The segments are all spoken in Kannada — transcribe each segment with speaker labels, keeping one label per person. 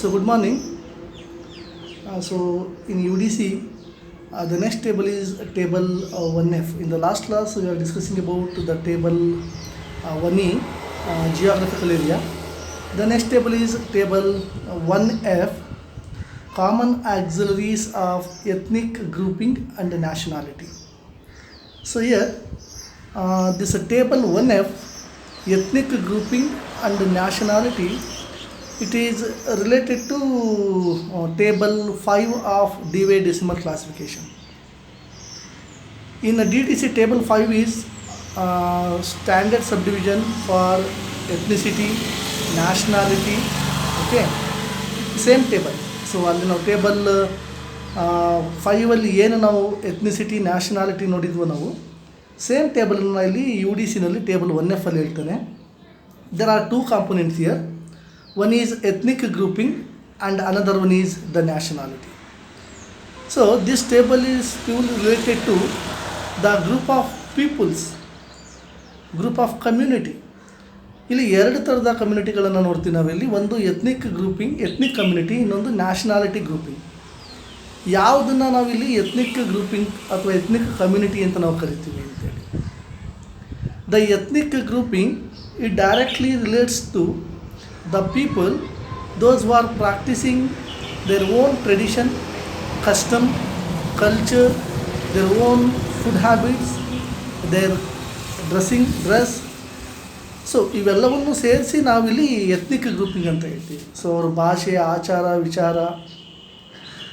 Speaker 1: So good morning. So in UDC, the next table is table 1F. In the last class, we are discussing about the table 1E, geographical area. The next table is table 1F, common auxiliaries of ethnic grouping and nationality. So here, this table 1F, ethnic grouping and nationality, it is related to table 5 of Dewey Decimal Classification. In a DTC, table 5 is standard subdivision for ethnicity, nationality, okay, same table. So ಅಲ್ಲಿ ನಾವು ಟೇಬಲ್ 5ಅಲ್ಲಿ ಏನು ನಾವು ಎಥ್ನಿಸಿಟಿ ನ್ಯಾಷನಾಲಿಟಿ ನೋಡಿದ್ವೋ ನಾವು ಸೇಮ್ ಟೇಬಲನ್ನು ಇಲ್ಲಿ ಯು ಡಿ ಸಿನಲ್ಲಿ ಟೇಬಲ್ 1F ಅಲ್ಲಿ ಹೇಳ್ತಾನೆ. There are 2 components here. One is ethnic grouping and another one is the nationality. So this table is purely related to the group of peoples, group of community. ಇಲ್ಲಿ ಎರಡು ಥರದ ಕಮ್ಯುನಿಟಿಗಳನ್ನು ನೋಡ್ತೀವಿ ನಾವಿಲ್ಲಿ. ಒಂದು ಎಥ್ನಿಕ್ ಗ್ರೂಪಿಂಗ್, ಎಥ್ನಿಕ್ ಕಮ್ಯುನಿಟಿ, ಇನ್ನೊಂದು ನ್ಯಾಷನಾಲಿಟಿ ಗ್ರೂಪಿಂಗ್. ಯಾವುದನ್ನು ನಾವಿಲ್ಲಿ ಎಥ್ನಿಕ್ ಗ್ರೂಪಿಂಗ್ ಅಥವಾ ಎಥ್ನಿಕ್ ಕಮ್ಯುನಿಟಿ ಅಂತ ನಾವು ಕರಿತೀವಿ ಅಂತೇಳಿ. The ethnic grouping it directly relates to the people, those who are practicing their own tradition, custom, culture, their own food habits, their dress. So ಇವೆಲ್ಲವನ್ನು ಸೇರಿಸಿ ನಾವಿಲ್ಲಿ ಎಥ್ನಿಕ್ ಗ್ರೂಪಿಂಗ್ ಅಂತ ಹೇಳ್ತೀವಿ. ಸೊ ಅವ್ರ ಭಾಷೆ, ಆಚಾರ, ವಿಚಾರ,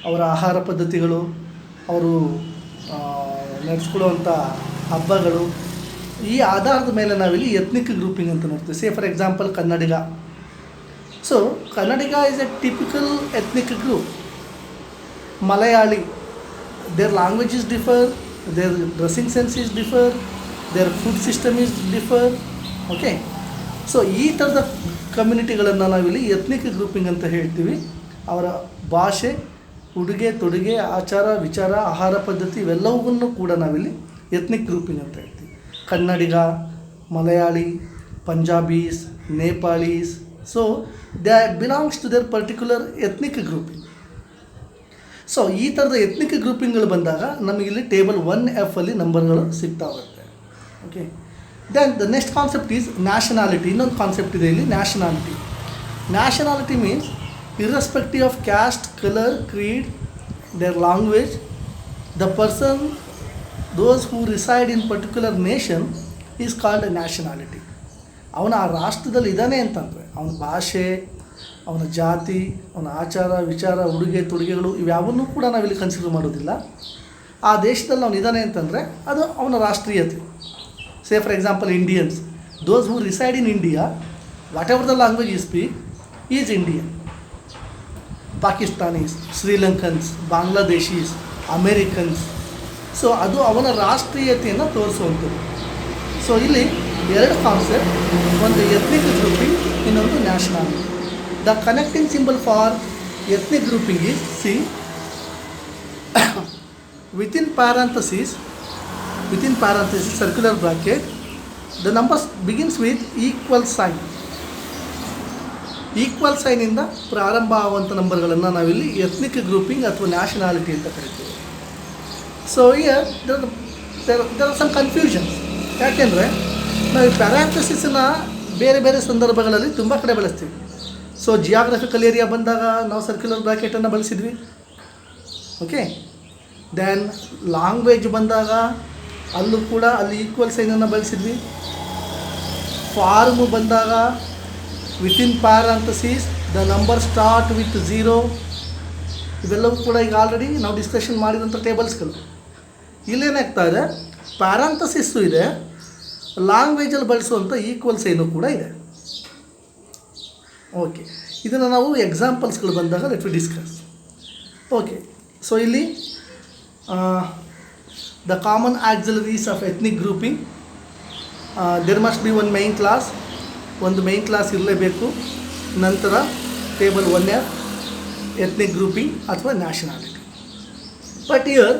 Speaker 1: ಅವರ ಆಹಾರ ಪದ್ಧತಿಗಳು, ಅವರು ನಡೆಸ್ಕೊಳ್ಳುವಂಥ ಹಬ್ಬಗಳು, ಈ ಆಧಾರದ ಮೇಲೆ ನಾವಿಲ್ಲಿ ಎಥ್ನಿಕ್ ಗ್ರೂಪಿಂಗ್ ಅಂತ ನೋಡ್ತೀವಿ. ಸೇ for example Kannadiga. So, Kannadiga is a typical ethnic group. Malayali, their languages differ, their dressing sense is differ, their food system is differ. Okay. So, ಈ ಥರದ ಕಮ್ಯುನಿಟಿಗಳನ್ನು ನಾವಿಲ್ಲಿ ಎಥ್ನಿಕ್ ಗ್ರೂಪಿಂಗ್ ಅಂತ ಹೇಳ್ತೀವಿ. ಅವರ ಭಾಷೆ, ಉಡುಗೆ ತೊಡುಗೆ, ಆಚಾರ ವಿಚಾರ, ಆಹಾರ ಪದ್ಧತಿ ಇವೆಲ್ಲವನ್ನೂ ಕೂಡ ನಾವಿಲ್ಲಿ ಎಥ್ನಿಕ್ ಗ್ರೂಪಿಂಗ್ ಅಂತ ಹೇಳ್ತೀವಿ. Kannadiga, Malayali, Punjabis, Nepalis. So they belongs to their particular ethnic grouping. So ಈ ಥರದ ಎಥ್ನಿಕ್ ಗ್ರೂಪಿಂಗ್ಗಳು ಬಂದಾಗ ನಮಗಿಲ್ಲಿ ಟೇಬಲ್ 1F ಅಲ್ಲಿ ನಂಬರ್ಗಳು ಸಿಗ್ತಾ ಹೋಗುತ್ತೆ. Okay. Then the next concept is nationality. ಇನ್ನೊಂದು ಕಾನ್ಸೆಪ್ಟ್ ಇದೆ ಇಲ್ಲಿ, nationality. Nationality means irrespective of caste, colour, creed, their language, the person, those who reside in particular nation is called nationality. ಅವನ ಆ ರಾಷ್ಟ್ರದಲ್ಲಿ ಇದ್ದಾನೆ ಅಂತಂದರೆ ಅವನ ಭಾಷೆ, ಅವನ ಜಾತಿ, ಅವನ ಆಚಾರ ವಿಚಾರ, ಉಡುಗೆ ತೊಡುಗೆಗಳು ಇವ್ಯಾವನ್ನೂ ಕೂಡ ನಾವಿಲ್ಲಿ ಕನ್ಸಿಡರ್ ಮಾಡೋದಿಲ್ಲ. ಆ ದೇಶದಲ್ಲಿ ಅವನು ಇದ್ದಾನೆ ಅಂತಂದರೆ ಅದು ಅವನ ರಾಷ್ಟ್ರೀಯತೆ. Say for example Indians, those who reside in India, whatever the language he speak is Indian. Pakistanis, Sri Lankans, Bangladeshis, Americans. So ಅದು ಅವನ ರಾಷ್ಟ್ರೀಯತೆಯನ್ನು ತೋರಿಸುವಂಥದ್ದು. ಸೊ ಇಲ್ಲಿ ಎರಡು ಕಾನ್ಸೆಪ್ಟ್, ಒಂದು ಎಥ್ನಿಕ್ ಗ್ರೂಪಿಂಗ್, ಇನ್ನೊಂದು nationality. The connecting symbol for ethnic grouping is C within parenthesis circular bracket the numbers begins with equal sign. Equal ಸೈನಿಂದ ಪ್ರಾರಂಭ ಆಗುವಂಥ ನಂಬರ್ಗಳನ್ನು ನಾವಿಲ್ಲಿ ಎಥ್ನಿಕ್ ಗ್ರೂಪಿಂಗ್ ಅಥವಾ ನ್ಯಾಷನಾಲಿಟಿ ಅಂತ ಕರಿತೀವಿ. So here there are some confusions. ಯಾಕೆಂದರೆ ನಾವು ಪ್ಯಾರಾಂಥಸಿಸನ್ನ ಬೇರೆ ಬೇರೆ ಸಂದರ್ಭಗಳಲ್ಲಿ ತುಂಬ ಕಡೆ ಬಳಸ್ತೀವಿ. ಸೊ ಜಿಯಾಗ್ರಫಿಕಲ್ ಏರಿಯಾ ಬಂದಾಗ ನಾವು ಸರ್ಕ್ಯುಲರ್ ಬ್ರಾಕೆಟನ್ನು ಬಳಸಿದ್ವಿ. ಓಕೆ. ದೆನ್ ಲ್ಯಾಂಗ್ವೇಜ್ ಬಂದಾಗ ಅಲ್ಲೂ ಕೂಡ ಅಲ್ಲಿ ಈಕ್ವಲ್ ಸೈನನ್ನು ಬಳಸಿದ್ವಿ. ಫಾರ್ಮು ಬಂದಾಗ within parenthesis the number start with 0. ಇವೆಲ್ಲವೂ ಕೂಡ ಈಗ ಆಲ್ರೆಡಿ ನಾವು ಡಿಸ್ಕಷನ್ ಮಾಡಿದಂಥ ಟೇಬಲ್ಸ್ಗಳು. ಇಲ್ಲೇನಾಗ್ತಾ ಇದೆ, ಪ್ಯಾರಾಂಥಸಿಸ್ಸು ಇದೆ, ಲ್ಯಾಂಗ್ವೇಜಲ್ಲಿ ಬಳಸುವಂಥ ಈಕ್ವಲ್ ಸೈನು ಕೂಡ ಇದೆ. ಓಕೆ. ಇದನ್ನು ನಾವು ಎಕ್ಸಾಂಪಲ್ಸ್ಗಳು ಬಂದಾಗ let we discuss. Okay. So ಇಲ್ಲಿ the common auxiliaries of ethnic grouping, there must be one main class. ಒಂದು ಮೈನ್ ಕ್ಲಾಸ್ ಇರಲೇಬೇಕು. ನಂತರ ಟೇಬಲ್ 1F, ಎಥ್ನಿಕ್ ಗ್ರೂಪಿಂಗ್ ಅಥವಾ nationality. But here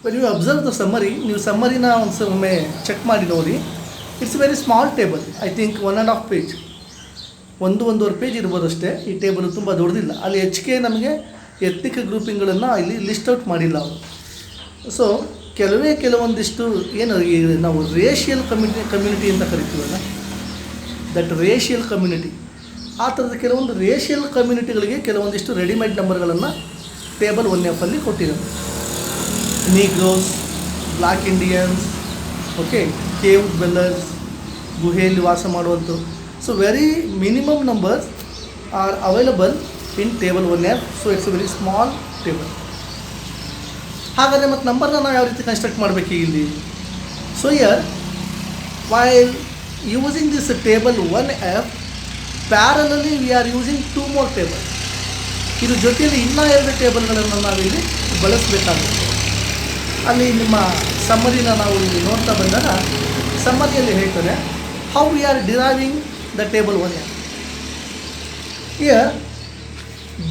Speaker 1: when you observe the summary, ನೀವು ಸಮ್ಮರಿನ ಒಮ್ಮೆ ಚೆಕ್ ಮಾಡಿ ನೋಡಿ. It's very small table, I think 1.5 page. ಒಂದೂವರೆ ಪೇಜ್ ಇರ್ಬೋದು ಅಷ್ಟೇ. ಈ ಟೇಬಲ್ ತುಂಬ ದೊಡ್ಡದಿಲ್ಲ. ಅಲ್ಲಿ ಹೆಚ್ಚಿಗೆ ನಮಗೆ ಎತ್ನಿಕ್ ಗ್ರೂಪಿಂಗ್ಗಳನ್ನು ಇಲ್ಲಿ ಲಿಸ್ಟ್ ಔಟ್ ಮಾಡಿಲ್ಲ ಅವರು. ಸೊ ಕೆಲವೊಂದಿಷ್ಟು ಏನು ನಾವು ರೇಷಿಯಲ್ ಕಮ್ಯುನಿಟಿ ಅಂತ ಕರಿತೀವಲ್ಲ, ದಟ್ ರೇಷಿಯಲ್ ಕಮ್ಯುನಿಟಿ, ಆ ಥರದ ಕೆಲವೊಂದು ರೇಷಿಯಲ್ ಕಮ್ಯುನಿಟಿಗಳಿಗೆ ಕೆಲವೊಂದಿಷ್ಟು ರೆಡಿಮೇಡ್ ನಂಬರ್ಗಳನ್ನು ಟೇಬಲ್ 1Fಲ್ಲಿ ಕೊಟ್ಟಿದ್ದಾರೆ. Negroes, black Indians, okay, cave dwellers, ಗುಹೆಯಲ್ಲಿ ವಾಸ ಮಾಡುವಂಥದ್ದು. So very minimum numbers are available in table 1F. So it's a very small table. ಹಾಗಾದರೆ ಮತ್ತು ನಂಬರ್ನ ನಾವು ಯಾವ ರೀತಿ ಕನ್ಸ್ಟ್ರಕ್ಟ್ ಮಾಡಬೇಕು ಇಲ್ಲಿ? So here while using this table 1F, parallelly we are using 2 more table. ಇದು ಜೊತೆಯಲ್ಲಿ ಇನ್ನೂ 2 ಟೇಬಲ್ಗಳನ್ನು ನಾವಿಲ್ಲಿ ಬಳಸಬೇಕಾಗುತ್ತೆ. ಅಲ್ಲಿ ನಿಮ್ಮ ಸಮ್ಮರಿನ ನಾವು ಇಲ್ಲಿ ನೋಡ್ತಾ ಬಂದಾಗ ಸಮ್ಮರಿಯಲ್ಲಿ ಹೇಳ್ತಾರೆ how we are deriving the table 1F. Here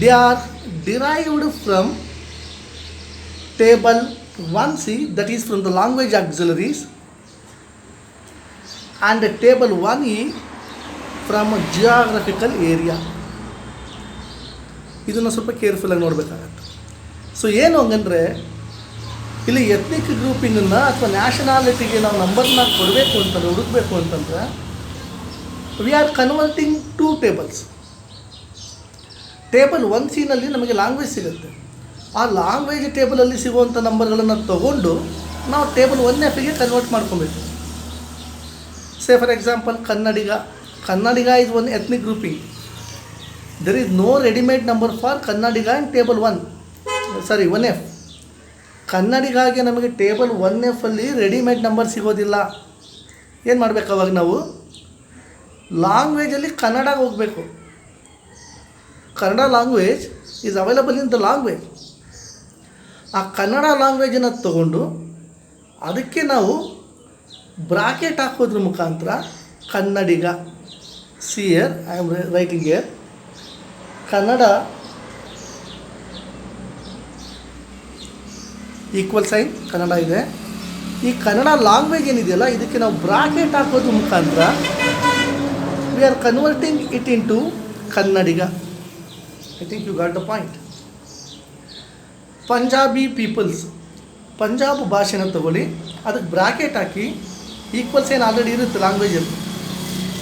Speaker 1: they are derived from table 1C, that is from the language auxiliaries, and table 1E from geographical area. ಇದನ್ನು ಸ್ವಲ್ಪ ಕೇರ್ಫುಲ್ಲಾಗಿ ನೋಡಬೇಕಾಗತ್ತೆ. ಸೊ ಏನು ಹಂಗಂದರೆ ಇಲ್ಲಿ ಎತ್ನಿಕ್ ಗ್ರೂಪಿಂಗನ್ನು ಅಥವಾ ನ್ಯಾಷನಾಲಿಟಿಗೆ ನಾವು ನಂಬರ್ನ ಕೊಡಬೇಕು ಅಂತಂದರೆ, ಹುಡುಕಬೇಕು ಅಂತಂದರೆ, V are converting 2 tables. Table 1C ನಮಗೆ ಲ್ಯಾಂಗ್ವೇಜ್ ಸಿಗುತ್ತೆ. ಆ ಲ್ಯಾಂಗ್ವೇಜ್ ಟೇಬಲಲ್ಲಿ ಸಿಗುವಂಥ ನಂಬರ್ಗಳನ್ನು ತಗೊಂಡು ನಾವು ಟೇಬಲ್ 1Fಗೆ ಕನ್ವರ್ಟ್ ಮಾಡ್ಕೊಬೇಕು. Say for example Kannadiga is one ethnic grouping. There is no readymade number for Kannadiga in table 1F. ಕನ್ನಡಿಗಾಗೆ ನಮಗೆ ಟೇಬಲ್ 1Fಲ್ಲಿ ರೆಡಿಮೇಡ್ ನಂಬರ್ ಸಿಗೋದಿಲ್ಲ. ಏನು ಮಾಡಬೇಕು ಅವಾಗ? ನಾವು ಲ್ಯಾಂಗ್ವೇಜಲ್ಲಿ ಕನ್ನಡಗೆ ಹೋಗಬೇಕು. Kannada language is available in the language. ಆ ಕನ್ನಡ ಲ್ಯಾಂಗ್ವೇಜನ್ನು ತಗೊಂಡು ಅದಕ್ಕೆ ನಾವು ಬ್ರಾಕೆಟ್ ಹಾಕೋದ್ರ ಮುಖಾಂತರ Kannadiga, see here I am writing here, Kannada equal sign Kannada ಇದೆ. ಈ ಕನ್ನಡ ಲ್ಯಾಂಗ್ವೇಜ್ ಏನಿದೆಯಲ್ಲ, ಇದಕ್ಕೆ ನಾವು ಬ್ರಾಕೆಟ್ ಹಾಕೋದ್ರ ಮುಖಾಂತರ we are converting it into Kannadiga. I think you got the point. Punjabi peoples, Punjab ಭಾಷೆನ ತಗೊಳ್ಳಿ, ಅದಕ್ಕೆ ಬ್ರಾಕೆಟ್ ಹಾಕಿ, ಈಕ್ವಲ್ ಸೈನ್ ಆಲ್ರೆಡಿ ಇರುತ್ತೆ ಲ್ಯಾಂಗ್ವೇಜಲ್ಲಿ,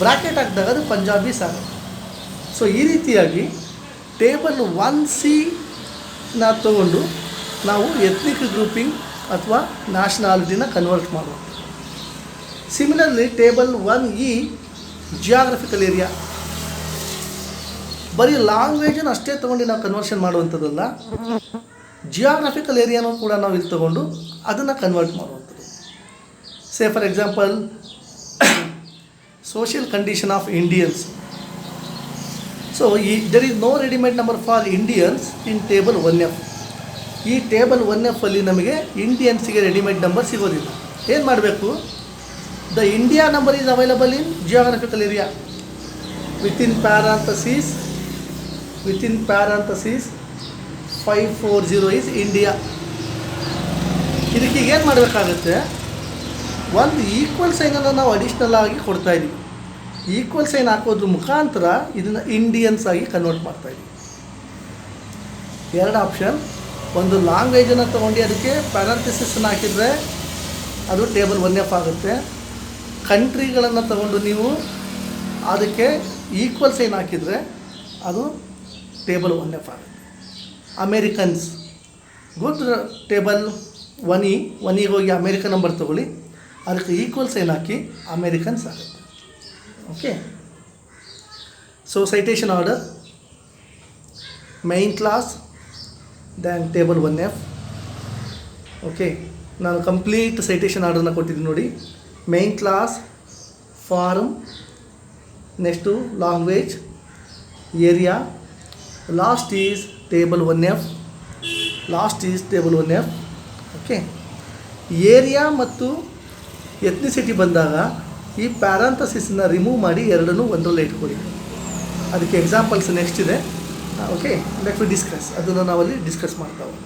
Speaker 1: ಬ್ರಾಕೆಟ್ ಹಾಕಿದಾಗ ಅದು ಪಂಜಾಬೀಸ್ ಆಗುತ್ತೆ. ಸೊ ಈ ರೀತಿಯಾಗಿ ಟೇಬಲ್ 1C ತಗೊಂಡು ನಾವು ಎತ್ನಿಕ್ ಗ್ರೂಪಿಂಗ್ ಅಥವಾ ನ್ಯಾಷನಾಲಿಟಿನ ಕನ್ವರ್ಟ್ ಮಾಡುವ. Similarly table 1E geographical area, ಬರೀ ಲ್ಯಾಂಗ್ವೇಜನ್ನು ಅಷ್ಟೇ ತೊಗೊಂಡು ನಾವು ಕನ್ವರ್ಷನ್ ಮಾಡುವಂಥದ್ದಲ್ಲ, ಜಿಯಾಗ್ರಫಿಕಲ್ ಏರಿಯಾನೂ ಕೂಡ ನಾವು ಇಲ್ಲಿ ತೊಗೊಂಡು ಅದನ್ನು ಕನ್ವರ್ಟ್ ಮಾಡುವಂಥದ್ದು. Say for example social condition of Indians. So there is no readymade number for Indians in table 1F. ಈ ಟೇಬಲ್ 1Fಲ್ಲಿ ನಮಗೆ ಇಂಡಿಯನ್ಸಿಗೆ ರೆಡಿಮೇಡ್ ನಂಬರ್ ಸಿಗೋದಿಲ್ಲ. ಏನು ಮಾಡಬೇಕು? The India number is available in geographical area. Within parenthesis 540 is India. ಇದಕ್ಕೆ ಏನು ಮಾಡಬೇಕಾಗುತ್ತೆ? ಒಂದು ಈಕ್ವಲ್ ಸೈನನ್ನು ನಾವು ಅಡಿಷ್ನಲ್ ಆಗಿ ಕೊಡ್ತಾಯಿದ್ದೀವಿ. ಈಕ್ವಲ್ ಸೈನ್ ಹಾಕೋದ್ರ ಮುಖಾಂತರ ಇದನ್ನು ಇಂಡಿಯನ್ಸ್ ಆಗಿ ಕನ್ವರ್ಟ್ ಮಾಡ್ತಾಯಿದ್ದೀವಿ. 2 ಆಪ್ಷನ್. ಒಂದು ಲ್ಯಾಂಗ್ವೇಜನ್ನು ತೊಗೊಂಡು ಅದಕ್ಕೆ ಪ್ಯಾರಂಥಸಿಸನ್ನು ಹಾಕಿದರೆ ಅದು ಟೇಬಲ್ 1F ಆಗುತ್ತೆ. ಕಂಟ್ರಿಗಳನ್ನು ತಗೊಂಡು ನೀವು ಅದಕ್ಕೆ ಈಕ್ವಲ್ ಸೈನ್ ಹಾಕಿದರೆ ಅದು ಟೇಬಲ್ 1F ಆಗುತ್ತೆ. ಅಮೇರಿಕನ್ಸ್, ಗುಡ್ ಟೇಬಲ್ 1Eಗೆ ಹೋಗಿ ಅಮೇರಿಕನ್ ನಂಬರ್ ತೊಗೊಳ್ಳಿ, ಅದಕ್ಕೆ ಈಕ್ವಲ್ ಸೈನ್ ಹಾಕಿ ಅಮೇರಿಕನ್ಸ್ ಆಗುತ್ತೆ. Okay. So citation order, main class, then table 1F. Okay, ನಾನು ಕಂಪ್ಲೀಟ್ ಸೈಟೇಷನ್ ಆರ್ಡರ್ನ ಕೊಟ್ಟಿದ್ದೀನಿ ನೋಡಿ. Main class, form, next language, area, last is table 1F. Okay. Area ಮತ್ತು ಎತ್ನಿಸಿಟಿ ಬಂದಾಗ ಈ ಪ್ಯಾರಂಥಸಿಸನ್ನ ರಿಮೂವ್ ಮಾಡಿ ಎರಡನ್ನೂ ಒಂದರಲ್ಲೇ ಇಟ್ಕೊಳ್ಳಿ. ಅದಕ್ಕೆ ಎಕ್ಸಾಂಪಲ್ಸ್ ನೆಕ್ಸ್ಟ್ ಇದೆ. ಓಕೆ, ಲೆಟ್ ವಿ ಡಿಸ್ಕಸ್, ಅದನ್ನು ನಾವಲ್ಲಿ ಡಿಸ್ಕಸ್ ಮಾಡ್ತಾ ಹೋಗೋಣ.